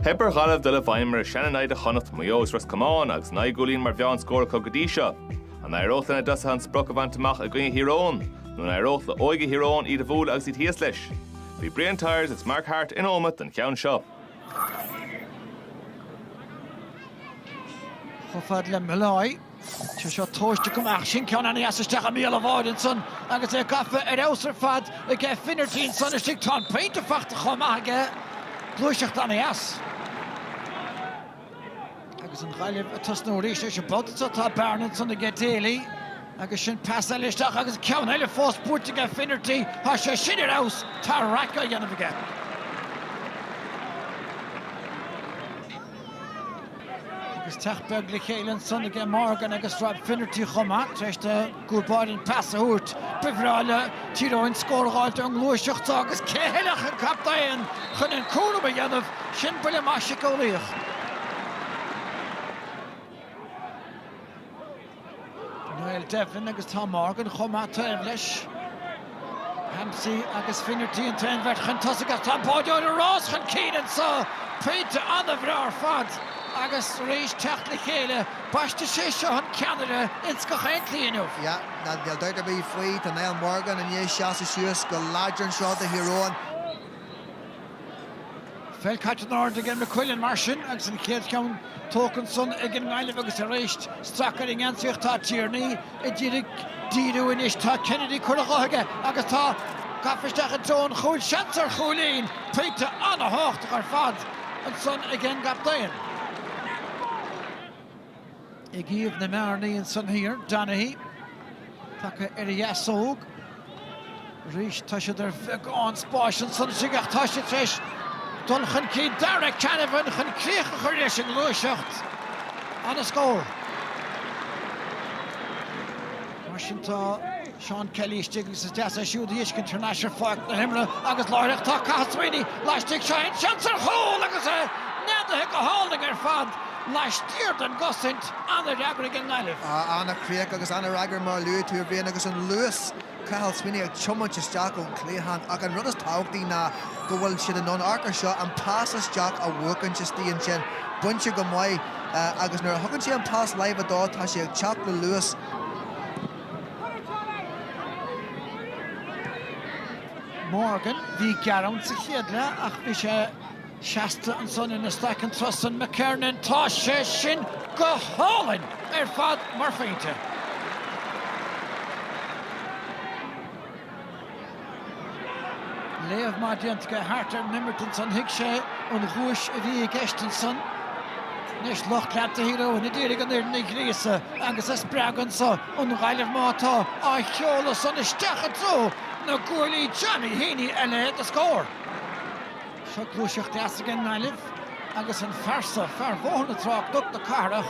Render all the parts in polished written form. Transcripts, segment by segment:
Hebar Gaillimh de le bhaimar Seinnteoir TG4 Muos ras Camán agus naigúlín mar bhean scór cogadísio. An airóta na dasa an sprach amach a gine Tír nó na airóta oige Tír iad a bhúil agus i thíos leis. Bhí Brian Tyres is Mark Hart in ómat an ceann seo. Chofad le Malai. Seo tóiste gomach sin ceann anna asisteach a míle bháidin son agus é gafa ausar fad a gé finnertín son is sig tá peinte fachta chomach aige glúiseacht anna as. Agus an Gaillimh a tusnúirí sé bodta tá Barnett son a gé déalaí agus sin pass eileisteach agus ceann eile fós búirte gé finnertí tá sé sin aus tá raca dhéanamh aige. Teach beg le chéileann son a Morgan agus rab finnertí chomach treiste gúbáidin pass a húirt bifráile Tyrone scóráilte an glúiseacht agus céileach an captaíon chun an cúla a dhéanamh sin buile maise gólaíoch. Noel Devlin agus tá Morgan chomach taobh leis. Hampsey agus finnertí an tain bheirt chun tosagat tá báideoir a rás chun cían sa peinte anna bhrear fad. Agus rééis techt le chéile baiste sé seo an Canada insco chéintlaíonmh. Ja, na bheal dúirte bí faoi tá Niall Morgan an é seasa siús go láidir seo de Tír. Fel caiite náird agin McQuillan mar sin agus an chéad ceann tócan son agin Gaillimh agus a réist strachar in ansuocht tá Tierney i ddírig díú inis tá Kennedy chuirigáthaige agus tá gafisteach an tón chúil seansar chúilín peinte anna hácht ar fad an son agin gapdaon. I gíomh na mearnaí an son hir, Donaghy. Taca Iasóg. Rís tá sé ar bheagán spáis an son sigach tá sé treis. Don chun cí Derek Canavan chun críocha chuir leis an glúiseacht. Anna scór. Mar sin tá Sean Kelly stigus is deas a siúd ísc international fáic na himra agus láireach tá Cathsweeney leistigh sein seansar chól agus neadathe go háling ar fad. Leistíir an gosint anna reagar agin Gaillimh. Anna Craig agus anna ragar mar luú túr bhíon agus an luas Cathsweeney ag chumant isteach ón cléhan ag an rudas táchtaí na go bhfuil siad an non-arcar seo an pass isteach a bhuacan istíon sin buinte go mhaith agus nuair a thugann sí an pass laibh adá tá sé ag teach le luas. Morgan bhí gearán sa chéadle ach bhí sé Shasta an son in a stack and trust on McKernan tá sé sin go hálainn ar fad mar féinte. Léamh má dianta hartar Nimmerton son hiic sé an chúis a bhí gceistin son. Nis lochleat a híró in idir an irna gríosa agus is breagan sa an Gaillimh mátá á cheola son isteach a tró na gúirlí Johnny Heaney eile a scór. Seo glúiseacht deas agin Gaillimh agus an farsa bhóna trách ducht na carach.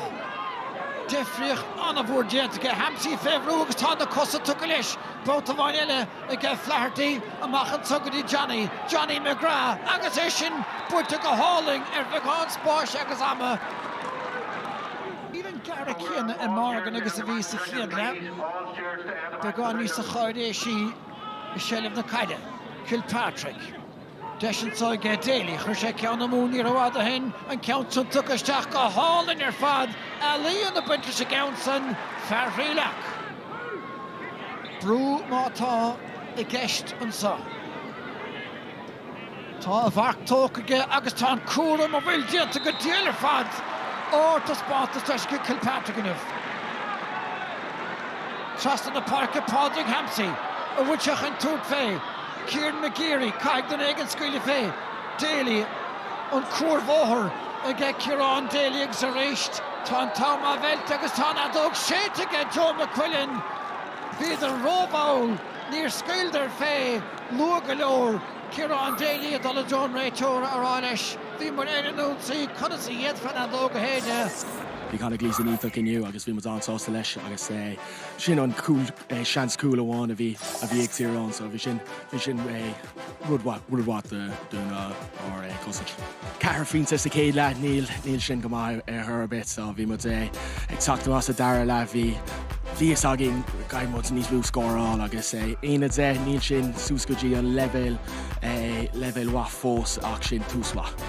Defriocht anna bhór déanta Hampsey féhrú agus tá na cosa tuca leis. Bóta bhain eile a gé flehartaí amachchan tugadí Johnny McGrath agus é sin buirte go háling ar bheagán spáis agus ama. Ílan gara chéanna in Morgan agus a bhí sa chéadle. Beagán níos a cháir é sí i Seinnteoir na Caide, Kilpatrick. Deisian sá gé déalaí chuir sé ceann amúní roiád a hin an ceann son tuca isteach go hálainn ar fad a líon na buinte sa ceann san fearhríleach. Brú mátá i gceist an sa. Tá a bharc tócaige agus tá an cúram a bhfuil dianta go déal ar fad áirta spátas tuis go Kilpatrick inmh. Trastan na parca Padraig Hampsey a bhuiseach an túd fé. Kieran McGeary, caig den egan scuile fé. Daly, an cuar bhóthar a gé Ciarán Daly ag sa réist. Tá an táma bheilt agus tá na dóg séite gé Joe McQuillan. Bhíad an róbáil níor scuildar fé lua go leor. Ciarán Daly a dul a John Raytor ará leis. Bhí mar éireann saí chuna sa iad fan an dóg a héide. Bhí chuna glíos an ífach inniu agus bhí mar ansásta leis agus sin an seans cool amháin a bhí ag Tyrone so bhí sin rudhhat dúna or cosig. Cahar fínta sa céad le níl sin go maith ar bit so bhí mar ag tactú as a dara le bhí is agin gaiimod níos bhú scóráil agus aine níl sin súscodí an level wa fós ach sin túsla.